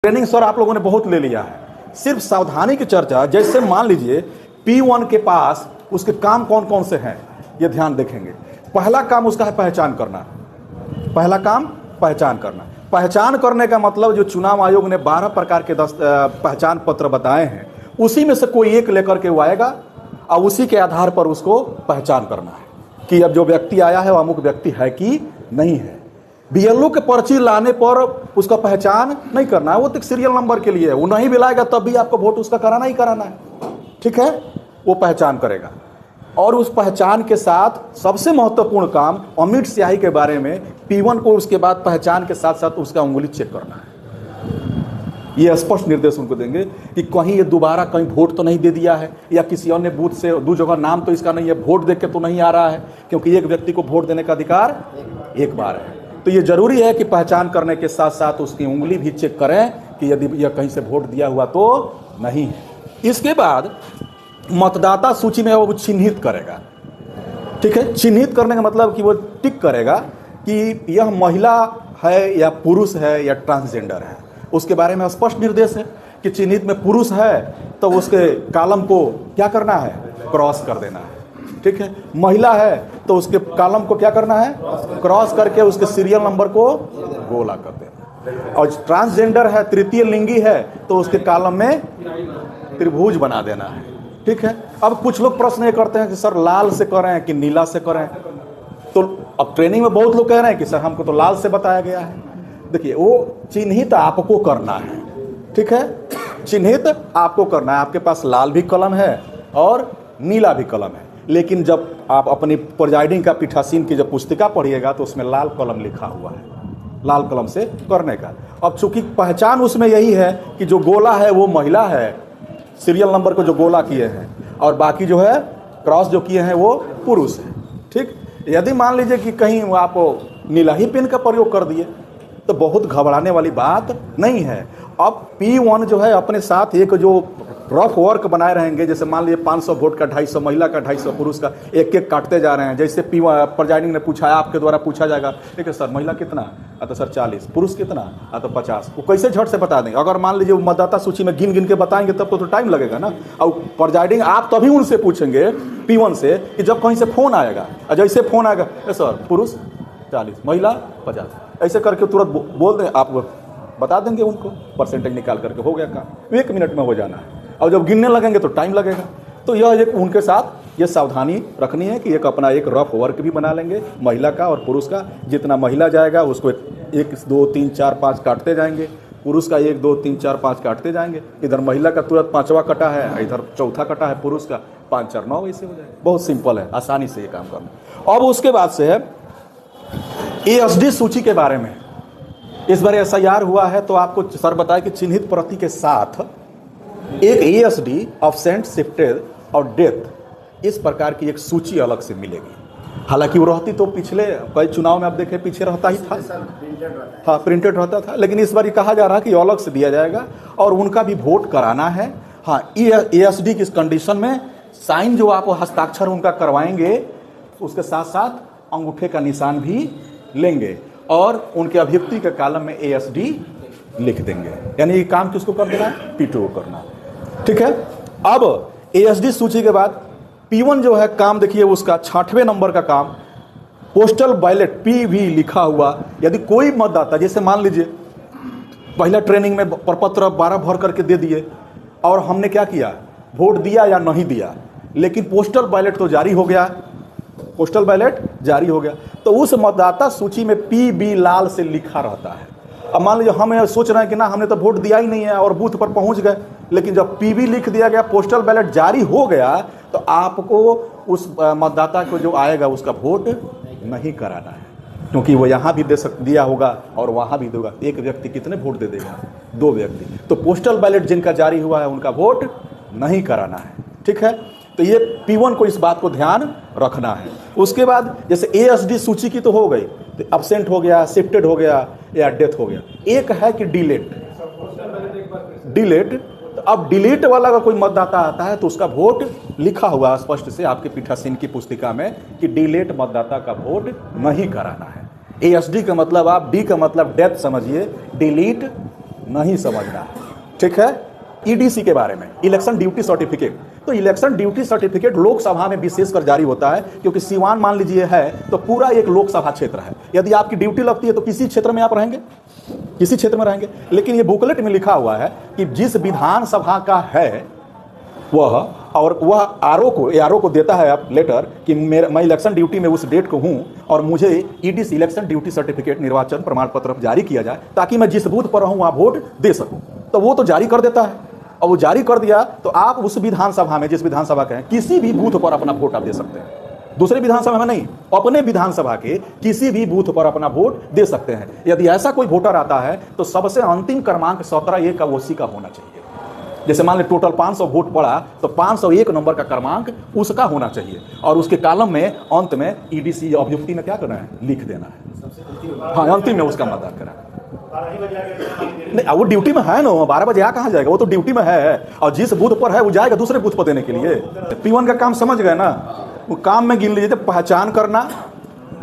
Training sir आप लोगों ने बहुत ले लिया है, सिर्फ सावधानी की चर्चा। जैसे मान लीजिए P1 के पास उसके काम कौन कौन से हैं, ये ध्यान देखेंगे। पहला काम उसका है पहचान करना। पहला काम पहचान करना। पहचान करने का मतलब जो चुनाव आयोग ने 12 प्रकार के पहचान पत्र बताए हैं, उसी में से कोई एक लेकर के वो आएगा और उसी के आधार पर उसको पहचान करना है कि अब जो व्यक्ति आया है वो अमुक व्यक्ति है कि नहीं है। बीएलओ के पर्ची लाने पर उसका पहचान नहीं करना है, वो तो सीरियल नंबर के लिए है। वो नहीं भी लाएगा तब भी आपको वोट उसका कराना ही कराना है, ठीक है। वो पहचान करेगा और उस पहचान के साथ सबसे महत्वपूर्ण काम अमिट स्याही के बारे में P1 को उसके बाद पहचान के साथ साथ उसका उंगली चेक करना है। ये स्पष्ट निर्देश उनको देंगे कि कहीं ये दोबारा कहीं वोट तो नहीं दे दिया है या किसी अन्य बूथ से दो जगह नाम तो इसका नहीं है, वोट देख के तो नहीं आ रहा है, क्योंकि एक व्यक्ति को वोट देने का अधिकार एक बार है। तो ये जरूरी है कि पहचान करने के साथ साथ उसकी उंगली भी चेक करें कि यदि यह कहीं से वोट दिया हुआ तो नहीं है। इसके बाद मतदाता सूची में वो चिन्हित करेगा, ठीक है। चिन्हित करने का मतलब कि वो टिक करेगा कि यह महिला है या पुरुष है या ट्रांसजेंडर है। उसके बारे में स्पष्ट निर्देश है कि चिन्हित में पुरुष है तो उसके कॉलम को क्या करना है, क्रॉस कर देना है, ठीक है। महिला है तो उसके कॉलम को क्या करना है, क्रॉस करके उसके सीरियल नंबर को गोला कर देना। और ट्रांसजेंडर है, तृतीय लिंगी है, तो उसके कॉलम में त्रिभुज बना देना है, ठीक है। अब कुछ लोग प्रश्न ये करते हैं कि सर लाल से करें कि नीला से करें, तो अब ट्रेनिंग में बहुत लोग कह रहे हैं कि सर हमको तो लाल से बताया गया है। देखिए वो चिन्हित आपको करना है, ठीक है। चिन्हित आपको करना है। आपके पास लाल भी कलम है और नीला भी कलम है, लेकिन जब आप अपनी प्रिजाइडिंग का पीठासीन की जब पुस्तिका पढ़िएगा तो उसमें लाल कलम लिखा हुआ है, लाल कलम से करने का। अब चूंकि पहचान उसमें यही है कि जो गोला है वो महिला है, सीरियल नंबर को जो गोला किए हैं, और बाकी जो है क्रॉस जो किए हैं वो पुरुष है, ठीक। यदि मान लीजिए कि कहीं आप नीला ही पेन का प्रयोग कर दिए तो बहुत घबराने वाली बात नहीं है। अब P1 जो है अपने साथ एक जो रफ वर्क बनाए रहेंगे, जैसे मान लीजिए 500 वोट का 250 महिला का 250 पुरुष का, एक एक काटते जा रहे हैं। जैसे प्रिजाइडिंग ने पूछा है, आपके द्वारा पूछा जाएगा, ठीक है सर महिला कितना, तो सर 40, पुरुष कितना, तो 50। वो कैसे झट से बता देंगे? अगर मान लीजिए मतदाता सूची में गिन गिन के बताएंगे तब तो टाइम लगेगा ना। और प्रिजाइडिंग आप तभी उनसे पूछेंगे P1 से कि जब कहीं से फोन आएगा, और जैसे फोन आएगा सर पुरुष 40 महिला 50, ऐसे करके तुरंत बोल दें, आप बता देंगे उनको, परसेंटेज निकाल करके हो गया काम। 1 मिनट में हो जाना है। और जब गिनने लगेंगे तो टाइम लगेगा। तो यह एक उनके साथ ये सावधानी रखनी है कि एक अपना एक रफ वर्क भी बना लेंगे महिला का और पुरुष का। जितना महिला जाएगा उसको 1 2 3 4 5 काटते जाएंगे, पुरुष का 1 2 3 4 5 काटते जाएंगे। इधर महिला का तुरंत 5वां कटा है, इधर 4था कटा है, पुरुष का 5 4 9, ऐसे हो जाएगा। बहुत सिंपल है, आसानी से ये काम करना। अब उसके बाद से है ASD सूची के बारे में। इस बार SIR हुआ है तो आपको सर बताया कि चिन्हित प्रति के साथ एक ASD ऑब्सेंट, शिफ्टेड और डेथ, इस प्रकार की एक सूची अलग से मिलेगी। हालांकि वो रहती तो पिछले कई चुनाव में आप देखें पीछे रहता ही था, हाँ प्रिंटेड रहता था, लेकिन इस बार ये कहा जा रहा है कि अलग से दिया जाएगा और उनका भी वोट कराना है। हाँ ASD की कंडीशन में साइन जो आप हस्ताक्षर उनका करवाएंगे, उसके साथ साथ अंगूठे का निशान भी लेंगे और उनके अभिव्यक्ति के कॉलम में ASD लिख देंगे। यानी ये काम किसको कर देना है, P2 को करना, ठीक है। अब ASD सूची के बाद P1 जो है काम देखिए उसका 6वें नंबर का काम, पोस्टल बैलेट PV लिखा हुआ। यदि कोई मतदाता, जैसे मान लीजिए पहला ट्रेनिंग में प्रपत्र 12 भर करके दे दिए और हमने क्या किया, वोट दिया या नहीं दिया, लेकिन पोस्टल बैलेट तो जारी हो गया, पोस्टल बैलेट जारी हो गया, तो उस मतदाता सूची में PB लाल से लिखा रहता है। अब मान लीजिए हम सोच रहे हैं कि ना हमने तो वोट दिया ही नहीं है और बूथ पर पहुंच गए, लेकिन जब PB लिख दिया गया, पोस्टल बैलेट जारी हो गया, तो आपको उस मतदाता को जो आएगा उसका वोट नहीं कराना है, क्योंकि वो यहाँ भी दिया होगा और वहाँ भी देगा। एक व्यक्ति कितने वोट दे देगा, 2 व्यक्ति। तो पोस्टल बैलेट जिनका जारी हुआ है उनका वोट नहीं कराना है, ठीक है। तो ये P1 को इस बात को ध्यान रखना है। उसके बाद जैसे ASD सूची की तो हो गई, तो एब्सेंट हो गया, शिफ्टेड हो गया या डेथ हो गया। एक है कि डिलीट। तो अब डिलीट वाला का कोई मतदाता आता है तो उसका वोट लिखा हुआ स्पष्ट से आपके पीठासीन की पुस्तिका में कि डिलीट मतदाता का वोट नहीं कराना है। ASD का मतलब आप D का मतलब डेथ समझिए, डिलीट नहीं समझना है, ठीक है। ईडीसी के बारे में, इलेक्शन ड्यूटी सर्टिफिकेट, तो इलेक्शन ड्यूटी सर्टिफिकेट लोकसभा में विशेषकर जारी होता है, क्योंकि सिवान मान लीजिए है तो पूरा एक लोकसभा क्षेत्र है। यदि आपकी ड्यूटी लगती है तो किसी क्षेत्र में आप रहेंगे, किसी क्षेत्र में रहेंगे। लेकिन ये बुकलेट में लिखा हुआ है कि जिस विधानसभा का है वह, और वह आरओ को देता है आप लेटर कि मैं इलेक्शन ड्यूटी में उस डेट को हूं और मुझे ईडीसी इलेक्शन ड्यूटी सर्टिफिकेट निर्वाचन प्रमाण पत्र जारी किया जाए ताकि मैं जिस बूथ पर रहूं वहां वोट दे सकूं। तो वो तो जारी कर देता है, और वो जारी कर दिया तो आप उस विधानसभा में, जिस विधानसभा के हैं, किसी भी बूथ पर अपना वोट आप दे सकते हैं। दूसरे विधानसभा में नहीं, अपने विधानसभा के किसी भी बूथ पर अपना वोट दे सकते हैं। यदि ऐसा कोई वोटर आता है तो सबसे अंतिम क्रमांक 17A का उसी का होना चाहिए। जैसे मान ले टोटल 500 वोट पड़ा तो 501 नंबर का क्रमांक उसका होना चाहिए, और उसके कॉलम में अंत में ईडीसी अभियुक्ति में क्या करना है, लिख देना है। हाँ, अंतिम में उसका मतदान करना है। नहीं, वो ड्यूटी में है ना, 12 बजे आ कहाँ जाएगा, वो तो ड्यूटी में है, और जिस बूथ पर है वो जाएगा दूसरे बूथ पर देने के लिए। P1 का काम समझ गए ना, वो काम में गिन लीजिए, पहचान करना,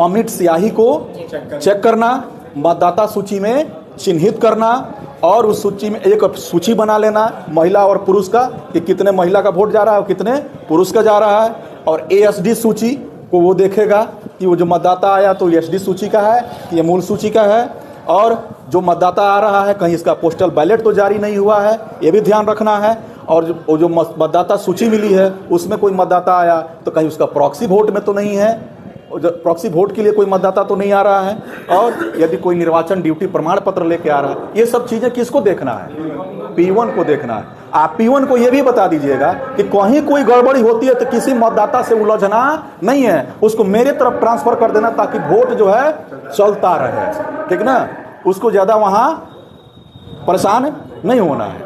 अमिट स्याही को चेक करना, मतदाता सूची में चिन्हित करना, और उस सूची में एक सूची बना लेना महिला और पुरुष का, कि कितने महिला का वोट जा रहा है और कितने पुरुष का जा रहा है। और एएसडी सूची को वो देखेगा कि वो जो मतदाता आया तो एएसडी सूची का है कि ये मूल सूची का है, और जो मतदाता आ रहा है कहीं इसका पोस्टल बैलेट तो जारी नहीं हुआ है, ये भी ध्यान रखना है। और जो मतदाता सूची मिली है उसमें कोई मतदाता आया तो कहीं उसका प्रॉक्सी वोट में तो नहीं है, प्रॉक्सी वोट के लिए कोई मतदाता तो नहीं आ रहा है, और यदि कोई निर्वाचन ड्यूटी प्रमाण पत्र लेके आ रहा है। ये सब चीजें किसको देखना है, P1 को देखना है। आप P1 को ये भी बता दीजिएगा कि कहीं कोई गड़बड़ी होती है तो किसी मतदाता से उलझना नहीं है, उसको मेरे तरफ ट्रांसफर कर देना ताकि वोट जो है चलता रहे, ठीक ना, उसको ज्यादा वहां परेशान नहीं होना है।